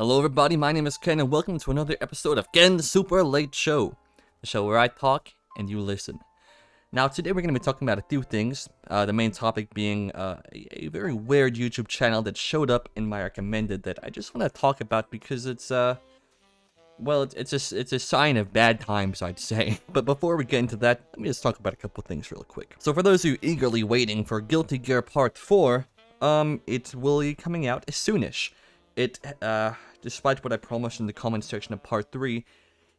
Hello everybody, my name is Ken and welcome to another episode of Ken's Super Late Show, the show where I talk and you listen. Now today we're going to be talking about a few things, the main topic being a very weird YouTube channel that showed up in my recommended that I just want to talk about because it's it's a sign of bad times, I'd say. But before we get into that, let me just talk about a couple things real quick. So for those of you eagerly waiting for Guilty Gear Part 4, it will be coming out soonish. It, despite what I promised in the comment section of Part 3,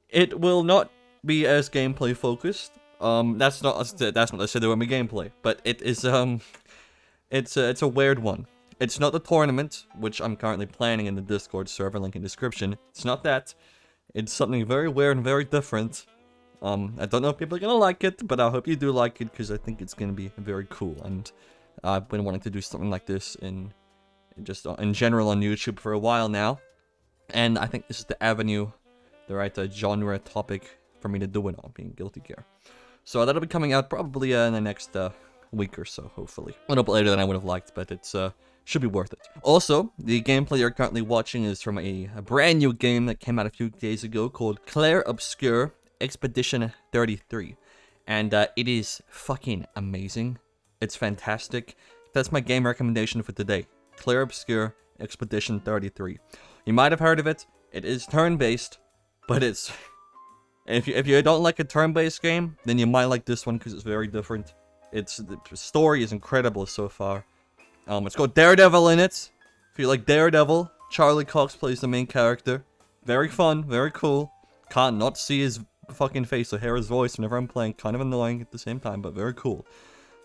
it will not be as gameplay focused. That's not to say there won't be gameplay, but it is, it's a weird one. It's not the tournament, which I'm currently planning in the Discord server, link in description. It's not that. It's something very weird and very different. I don't know if people are gonna like it, but I hope you do like it, because I think it's gonna be very cool, and I've been wanting to do something like this in general on YouTube for a while now, and I think this is the avenue, the right genre topic for me to do it on, being Guilty Gear. So that'll be coming out probably in the next week or so, hopefully. A little bit later than I would have liked, but it's should be worth it. Also, the gameplay you're currently watching is from a brand new game that came out a few days ago called Clair Obscur Expedition 33, and it is fucking amazing. It's fantastic. That's my game recommendation for today. Clair Obscur Expedition 33. You might have heard of it. It is turn-based, but it's... If you don't like a turn-based game, then you might like this one because it's very different. The story is incredible so far. It's got Daredevil in it. If you like Daredevil, Charlie Cox plays the main character. Very fun, very cool. Can't not see his fucking face or hear his voice whenever I'm playing. Kind of annoying at the same time, but very cool.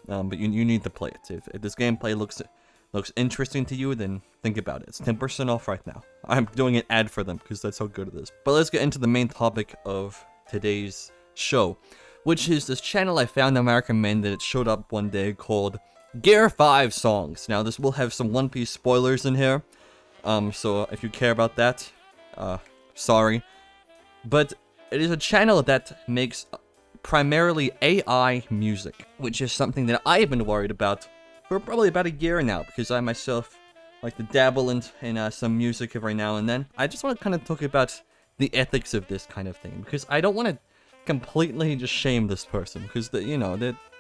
But you need to play it. If this gameplay looks interesting to you, then think about it. It's 10% off right now. I'm doing an ad for them because that's how good it is. But let's get into the main topic of today's show, which is this channel I found on my recommended. It showed up one day called Gear 5 Songs. Now this will have some One Piece spoilers in here, so if you care about that, sorry. But it is a channel that makes primarily AI music, which is something that I've been worried about for probably about a year now, because I myself like to dabble in some music every now and then. I just want to kind of talk about the ethics of this kind of thing, because I don't want to completely just shame this person, because there's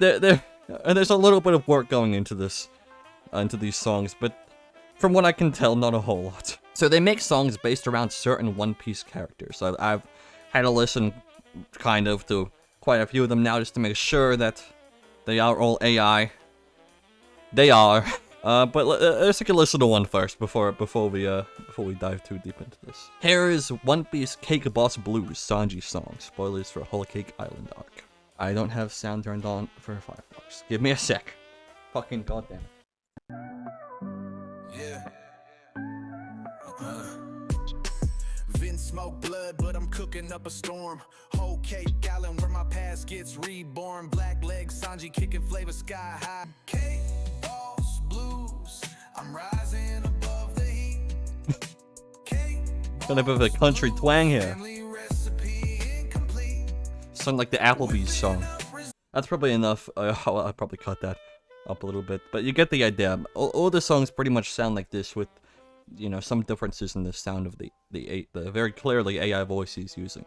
a little bit of work going into this, into these songs, but from what I can tell, not a whole lot. So they make songs based around certain One Piece characters. I've had to listen kind of to quite a few of them now just to make sure that they are all AI. They are. But let's take a listen to one first before we dive too deep into this. Here is One Piece Cake Boss Blues Sanji song. Spoilers for Whole Cake Island arc. I don't have sound turned on for Firefox. Give me a sec. Fucking goddamn it. Yeah. Vince smoke blood, but I'm cooking up a storm. Whole Cake Island where my past gets reborn. Black legs, Sanji kicking flavor sky high. Cake Boss Blues, I'm rising above the heat. Got a bit of a country twang here. Sound like the Applebee's song. That's probably enough. I'll probably cut that up a little bit, but you get the idea. All the songs pretty much sound like this, with some differences in the sound of the very clearly AI voice he's using.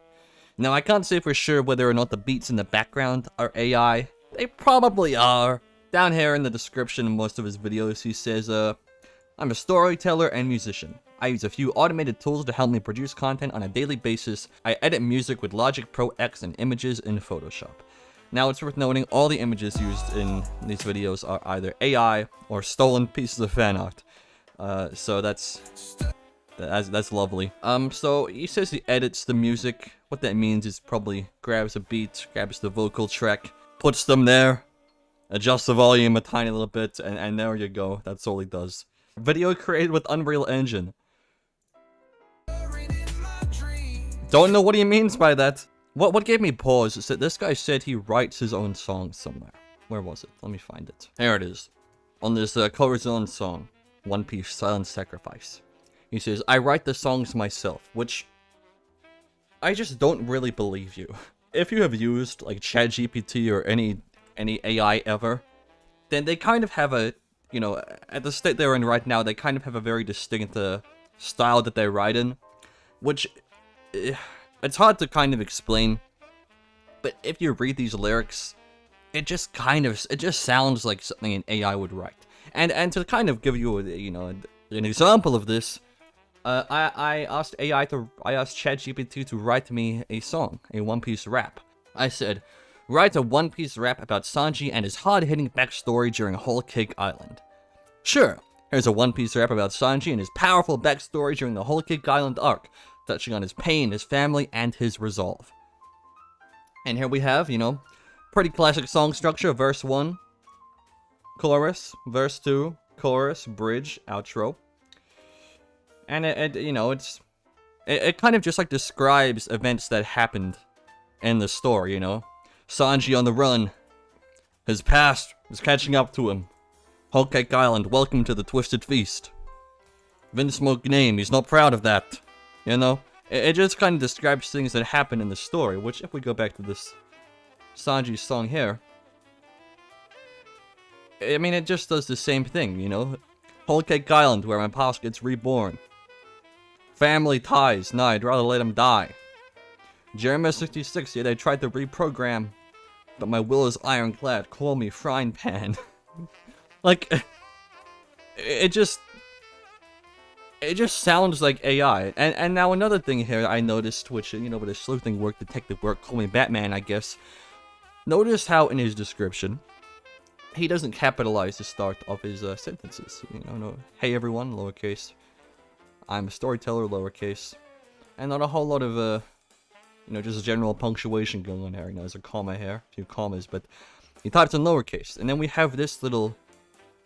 Now I can't say for sure whether or not the beats in the background are AI. They probably are. Down here in the description of most of his videos, he says, I'm a storyteller and musician. I use a few automated tools to help me produce content on a daily basis. I edit music with Logic Pro X and images in Photoshop. Now it's worth noting all the images used in these videos are either AI or stolen pieces of fan art. So that's lovely. So he says he edits the music. What that means is probably grabs a beat, grabs the vocal track, puts them there, adjusts the volume a tiny little bit, and there you go. That's all he does. Video created with Unreal Engine. Don't know what he means by that. What gave me pause is that this guy said he writes his own songs somewhere. Where was it? Let me find it. There it is. On this Corazon song, One Piece Silent Sacrifice. He says, I write the songs myself, which I just don't really believe you. If you have used like ChatGPT or any AI ever, then they kind of have a, at the state they're in right now, they kind of have a very distinct style that they write in. which it's hard to kind of explain, but if you read these lyrics, it just sounds like something an AI would write. And to kind of give you an example of this, I asked ChatGPT to write me a song, a One Piece rap. I said, write a One Piece rap about Sanji and his hard-hitting backstory during Whole Cake Island. Sure, here's a One Piece rap about Sanji and his powerful backstory during the Whole Cake Island arc, touching on his pain, his family, and his resolve. And here we have, pretty classic song structure: verse 1, chorus, verse 2, chorus, bridge, outro. And it kind of just like describes events that happened in the story, Sanji on the run. His past is catching up to him. Whole Cake Island, welcome to the Twisted Feast. Vinsmoke name, he's not proud of that. It just kind of describes things that happen in the story, which if we go back to this Sanji song here, I mean, it just does the same thing, Whole Cake Island, where my past gets reborn. Family ties, nah, I'd rather let him die. Jeremiah 66, yeah, they tried to reprogram, but my will is ironclad, call me frying pan. Like, it just sounds like AI. And now another thing here I noticed, which, with his sleuthing work, detective work, call me Batman, I guess. Notice how in his description, he doesn't capitalize the start of his sentences. No, hey everyone, lowercase. I'm a storyteller, lowercase. And not a whole lot of, just general punctuation going on here. There's a comma here, a few commas, but he types in lowercase. And then we have this little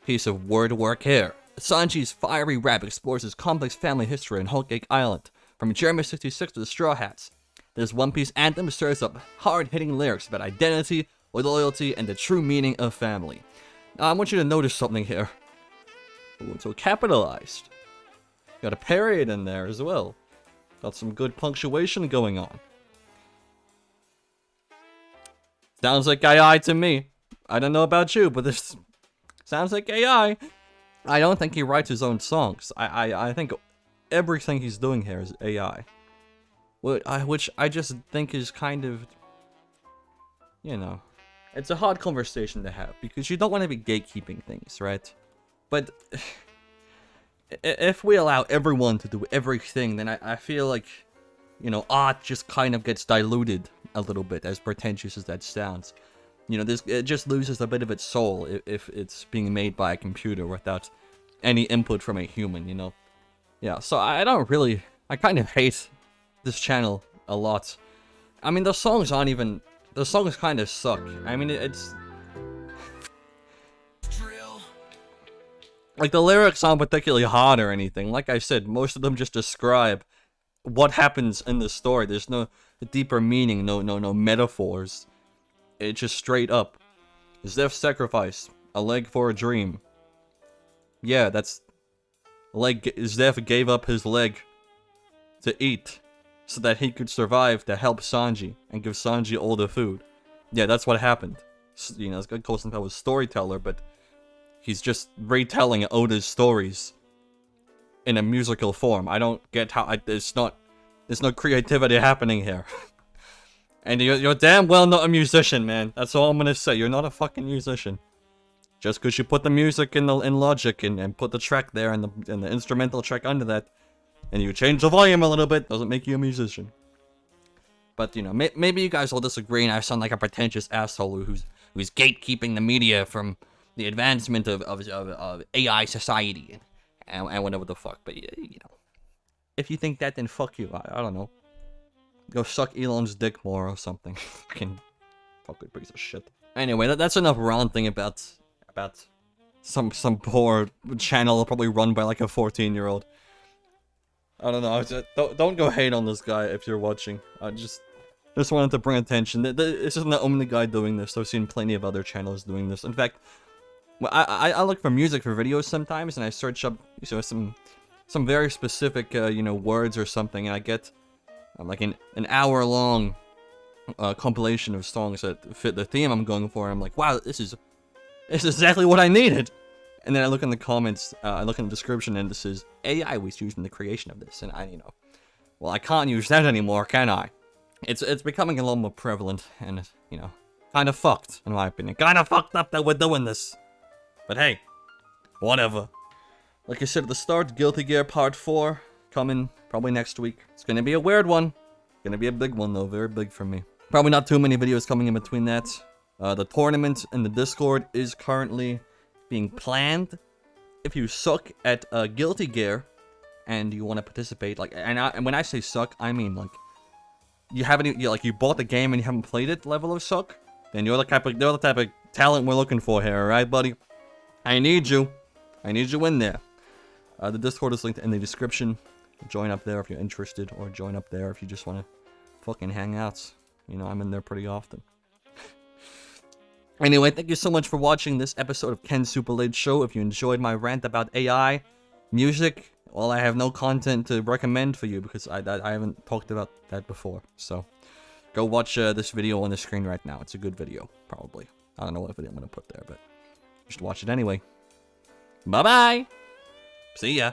piece of word work here. Sanji's fiery rap explores his complex family history in Whole Cake Island. From Jeremiah 66 to the Straw Hats. This One Piece anthem stirs up hard-hitting lyrics about identity, loyalty, and the true meaning of family. Now, I want you to notice something here. Ooh, it's so capitalized. Got a period in there as well. Got some good punctuation going on. Sounds like AI to me. I don't know about you, but this sounds like AI. I don't think he writes his own songs. I think everything he's doing here is AI. Which I just think is kind of, it's a hard conversation to have, because you don't want to be gatekeeping things, right? But if we allow everyone to do everything, then I feel like, art just kind of gets diluted a little bit, as pretentious as that sounds. It just loses a bit of its soul if it's being made by a computer without any input from a human, Yeah, so I kind of hate this channel a lot. I mean, the songs kind of suck. I mean, it's like, the lyrics aren't particularly hard or anything. Like I said, most of them just describe what happens in the story. There's no deeper meaning, no metaphors. It's just straight up. Zeph sacrifice, a leg for a dream. Yeah, that's Zeph gave up his leg to eat so that he could survive to help Sanji and give Sanji all the food. Yeah, that's what happened. It's gonna call himself a storyteller, but he's just retelling Oda's stories in a musical form. I don't get how there's no creativity happening here. And you're damn well not a musician, man. That's all I'm gonna say. You're not a fucking musician. Just because you put the music in Logic and put the track there and the instrumental track under that, and you change the volume a little bit, doesn't make you a musician. But maybe you guys will disagree, and I sound like a pretentious asshole who's gatekeeping the media from the advancement of AI society and whatever the fuck. But if you think that, then fuck you. I don't know. Go suck Elon's dick more or something. Fucking piece of shit. Anyway, that's enough ranting about some poor channel probably run by like a 14-year-old. I don't know. Don't go hate on this guy if you're watching. I just wanted to bring attention. This isn't the only guy doing this. I've seen plenty of other channels doing this. In fact, I look for music for videos sometimes, and I search up some very specific words or something, and I get like an hour-long compilation of songs that fit the theme I'm going for. And I'm like, wow, this is exactly what I needed. And then I look in the comments, I look in the description, and this is AI was used in the creation of this. And Well, I can't use that anymore, can I? It's becoming a lot more prevalent, and, you know, kind of fucked, in my opinion. Kind of fucked up that we're doing this. But hey, whatever. Like I said at the start, Guilty Gear Part 4, coming probably next week. It's gonna be a weird one. Gonna be a big one, though, very big for me. Probably not too many videos coming in between that. The tournament in the Discord is currently being planned. If you suck at Guilty Gear and you want to participate, like, and when I say suck, I mean like you haven't, you bought the game and you haven't played it level of suck, then you're the type of talent we're looking for here, alright, buddy? I need you in there. The Discord is linked in the description. Join up there if you're interested, or join up there if you just want to fucking hang out. You know, I'm in there pretty often. Anyway, thank you so much for watching this episode of Ken Super Late Show. If you enjoyed my rant about AI, music, well, I have no content to recommend for you because I haven't talked about that before. So, go watch this video on the screen right now. It's a good video, probably. I don't know what video I'm going to put there, but just watch it anyway. Bye-bye! See ya!